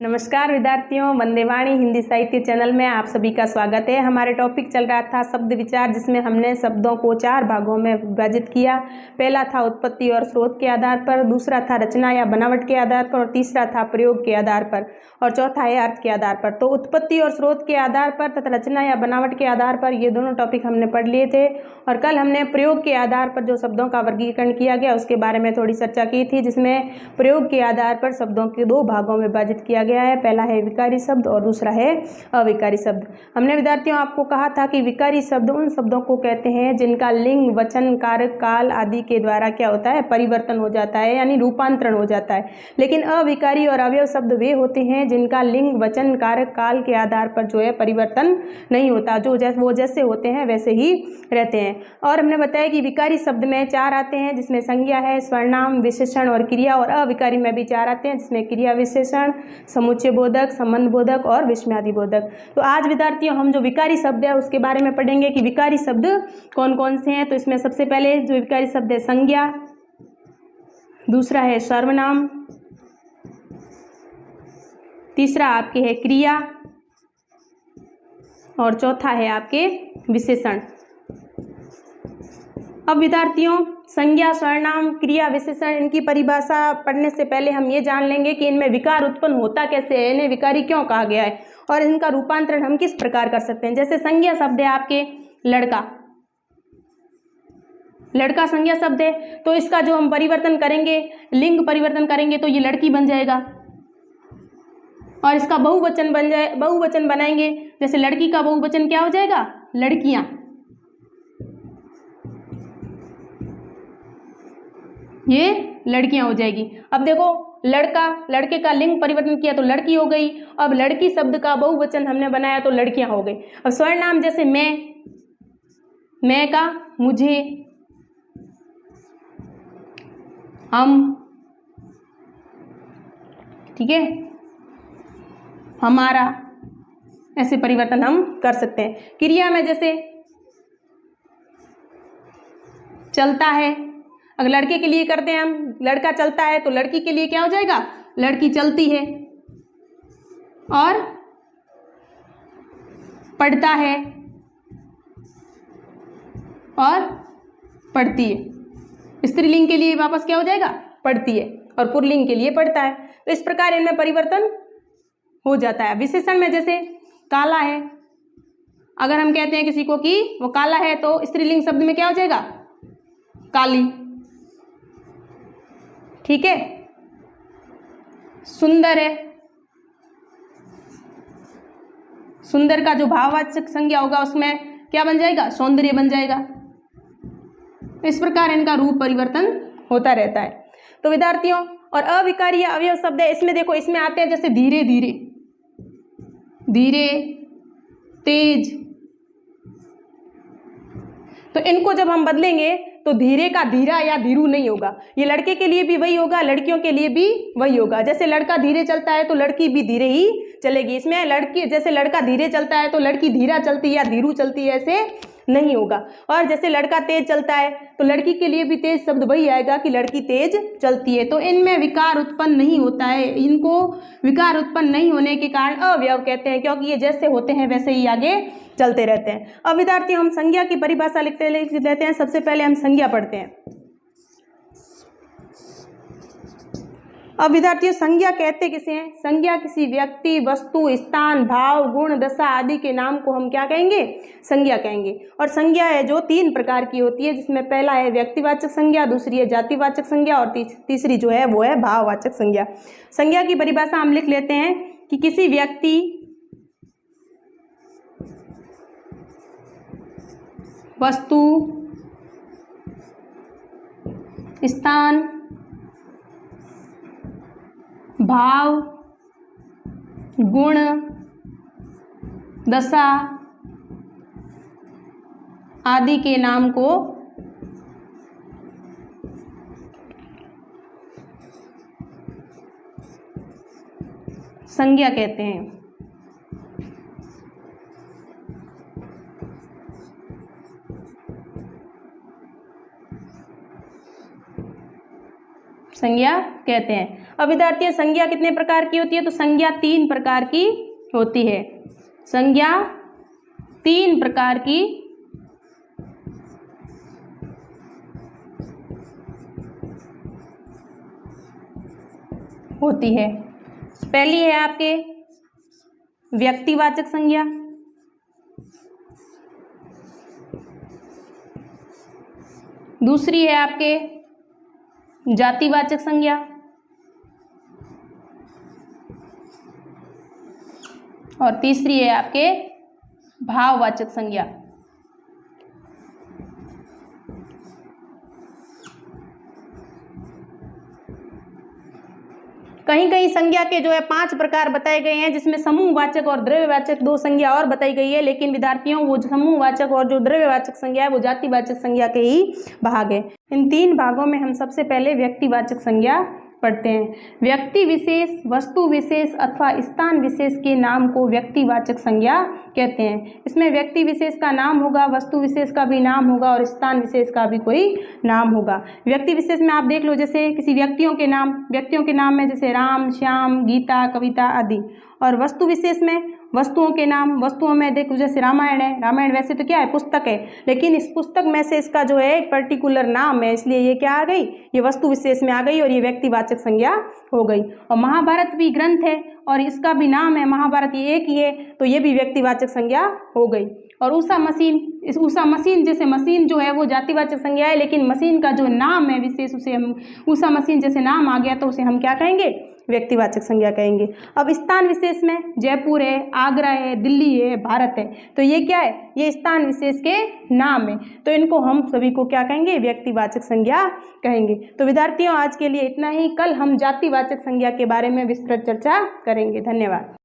नमस्कार विद्यार्थियों, वंदे वाणी हिंदी साहित्य चैनल में आप सभी का स्वागत है। हमारे टॉपिक चल रहा था शब्द विचार, जिसमें हमने शब्दों को 4 भागों में विभाजित किया। पहला था उत्पत्ति और स्रोत के आधार पर, दूसरा था रचना या बनावट के आधार पर, और तीसरा था प्रयोग के आधार पर, और चौथा है अर्थ के आधार पर। तो उत्पत्ति और स्रोत के आधार पर तथा रचना या बनावट के आधार पर ये दोनों टॉपिक हमने पढ़ लिए थे। और कल हमने प्रयोग के आधार पर जो शब्दों का वर्गीकरण किया गया उसके बारे में थोड़ी चर्चा की थी, जिसमें प्रयोग के आधार पर शब्दों के 2 भागों में विभाजित किया गया है। पहला है विकारी शब्द और दूसरा है अविकारी शब्द। हमने विद्यार्थियों आपको कहा था कि विकारी शब्द उन शब्दों को कहते हैं जिनका लिंग, वचन, कारक, काल आदि के द्वारा क्या होता है, परिवर्तन हो जाता है, यानी रूपांतरण हो जाता है। लेकिन अविकारी और अवयव शब्द वे होते हैं जिनका लिंग, वचन, कारक, काल के आधार पर जो है परिवर्तन नहीं होता, वो जैसे होते हैं वैसे ही रहते हैं। और हमने बताया कि विकारी शब्द में 4 आते हैं, जिसमें संज्ञा है, सर्वनाम, विशेषण और क्रिया। और अविकारी में भी 4 आते हैं, जिसमें क्रिया विशेषण, समुच्चय बोधक, संबंध बोधक और विस्मयादि बोधक। तो आज विद्यार्थियों हम जो विकारी शब्द है उसके बारे में पढ़ेंगे कि विकारी शब्द कौन कौन से हैं। तो इसमें सबसे पहले जो विकारी शब्द है संज्ञा, दूसरा है सर्वनाम, तीसरा आपके है क्रिया, और चौथा है आपके विशेषण। अब विद्यार्थियों संज्ञा, सर्वनाम, क्रिया, विशेषण, इनकी परिभाषा पढ़ने से पहले हम ये जान लेंगे कि इनमें विकार उत्पन्न होता कैसे है, इन्हें विकारी क्यों कहा गया है और इनका रूपांतरण हम किस प्रकार कर सकते हैं। जैसे संज्ञा शब्द है आपके लड़का, लड़का संज्ञा शब्द है, तो इसका जो हम परिवर्तन करेंगे, लिंग परिवर्तन करेंगे तो ये लड़की बन जाएगा। और इसका बहुवचन बनाएंगे, जैसे लड़की का बहुवचन क्या हो जाएगा, लड़कियां। ये लड़कियां हो जाएगी। अब देखो लड़का, लड़के का लिंग परिवर्तन किया तो लड़की हो गई। अब लड़की शब्द का बहुवचन हमने बनाया तो लड़कियां हो गई। अब सर्वनाम जैसे मैं का मुझे, हम, ठीक है, हमारा, ऐसे परिवर्तन हम कर सकते हैं। क्रिया में जैसे चलता है, अगर लड़के के लिए करते हैं हम, लड़का चलता है तो लड़की के लिए क्या हो जाएगा, लड़की चलती है। और पढ़ता है और पढ़ती है। स्त्रीलिंग के लिए वापस क्या हो जाएगा, पढ़ती है, और पुल्लिंग के लिए पढ़ता है। तो इस प्रकार इनमें परिवर्तन हो जाता है। विशेषण में जैसे काला है, अगर हम कहते हैं किसी को कि वो काला है तो स्त्रीलिंग शब्द में क्या हो जाएगा, काली, ठीक है। सुंदर है, सुंदर का जो भाववाचक संज्ञा होगा उसमें क्या बन जाएगा, सौंदर्य बन जाएगा। इस प्रकार इनका रूप परिवर्तन होता रहता है। तो विद्यार्थियों और अविकारी या अवयव शब्द है, इसमें देखो, इसमें आते हैं जैसे धीरे धीरे, धीरे, तेज। तो इनको जब हम बदलेंगे तो धीरे का धीरा या धीरू नहीं होगा, ये लड़के के लिए भी वही होगा, लड़कियों के लिए भी वही होगा। जैसे लड़का धीरे चलता है तो लड़की भी धीरे ही चलेगी। इसमें लड़की, जैसे लड़का धीरे चलता है तो लड़की धीरा चलती है या धीरू चलती है, ऐसे नहीं होगा। और जैसे लड़का तेज चलता है तो लड़की के लिए भी तेज शब्द वही आएगा कि लड़की तेज चलती है। तो इनमें विकार उत्पन्न नहीं होता है। इनको विकार उत्पन्न नहीं होने के कारण अवयव कहते हैं, क्योंकि ये जैसे होते हैं वैसे ही आगे चलते रहते हैं। अब विद्यार्थियों हम संज्ञा की परिभाषा लिख लेते हैं। सबसे पहले हम संज्ञा पढ़ते हैं। अब विद्यार्थियों संज्ञा कहते किसे हैं, संज्ञा किसी व्यक्ति, वस्तु, स्थान, भाव, गुण, दशा आदि के नाम को हम क्या कहेंगे, संज्ञा कहेंगे। और संज्ञा है जो 3 प्रकार की होती है, जिसमें पहला है व्यक्तिवाचक संज्ञा, दूसरी है जातिवाचक संज्ञा, और तीसरी जो है वो है भाववाचक संज्ञा। संज्ञा की परिभाषा हम लिख लेते हैं कि किसी व्यक्ति, वस्तु, स्थान, भाव, गुण, दशा आदि के नाम को संज्ञा कहते हैं। संज्ञा कहते हैं। अब विद्यार्थियों संज्ञा कितने प्रकार की होती है, तो संज्ञा 3 प्रकार की होती है। संज्ञा 3 प्रकार की होती है। पहली है आपके व्यक्तिवाचक संज्ञा, दूसरी है आपके जातिवाचक संज्ञा, और तीसरी है आपके भाववाचक संज्ञा। कहीं कहीं संज्ञा के जो है 5 प्रकार बताए गए हैं, जिसमें समूहवाचक और द्रव्यवाचक 2 संज्ञा और बताई गई है, लेकिन विद्यार्थियों वो जो समूहवाचक और जो द्रव्यवाचक संज्ञा है वो जातिवाचक संज्ञा के ही भाग है। इन 3 भागों में हम सबसे पहले व्यक्तिवाचक संज्ञा पढ़ते हैं। व्यक्ति विशेष, वस्तु विशेष अथवा स्थान विशेष के नाम को व्यक्तिवाचक संज्ञा कहते हैं। इसमें व्यक्ति विशेष का नाम होगा, वस्तु विशेष का भी नाम होगा और स्थान विशेष का भी कोई नाम होगा। व्यक्ति विशेष में आप देख लो, जैसे किसी व्यक्तियों के नाम में जैसे राम, श्याम, गीता, कविता आदि। और वस्तु विशेष में वस्तुओं के नाम, वस्तुओं में देखो जैसे रामायण है, रामायण वैसे तो क्या है, पुस्तक है, लेकिन इस पुस्तक में से इसका जो है एक पर्टिकुलर नाम है, इसलिए ये क्या आ गई, ये वस्तु विशेष में आ गई और ये व्यक्तिवाचक संज्ञा हो गई। और महाभारत भी ग्रंथ है और इसका भी नाम है महाभारत, ये एक ही है, तो ये भी व्यक्तिवाचक संज्ञा हो गई। और उषा मशीन जैसे मशीन जो है वो जातिवाचक संज्ञा है, लेकिन मशीन का जो नाम है विशेष, उसे हम उषा मशीन जैसे नाम आ गया तो उसे हम क्या कहेंगे, व्यक्तिवाचक संज्ञा कहेंगे। अब स्थान विशेष में जयपुर है, आगरा है, दिल्ली है, भारत है, तो ये क्या है, ये स्थान विशेष के नाम है, तो इनको हम सभी को क्या कहेंगे, व्यक्तिवाचक संज्ञा कहेंगे। तो विद्यार्थियों आज के लिए इतना ही, कल हम जातिवाचक संज्ञा के बारे में विस्तृत चर्चा करेंगे। धन्यवाद।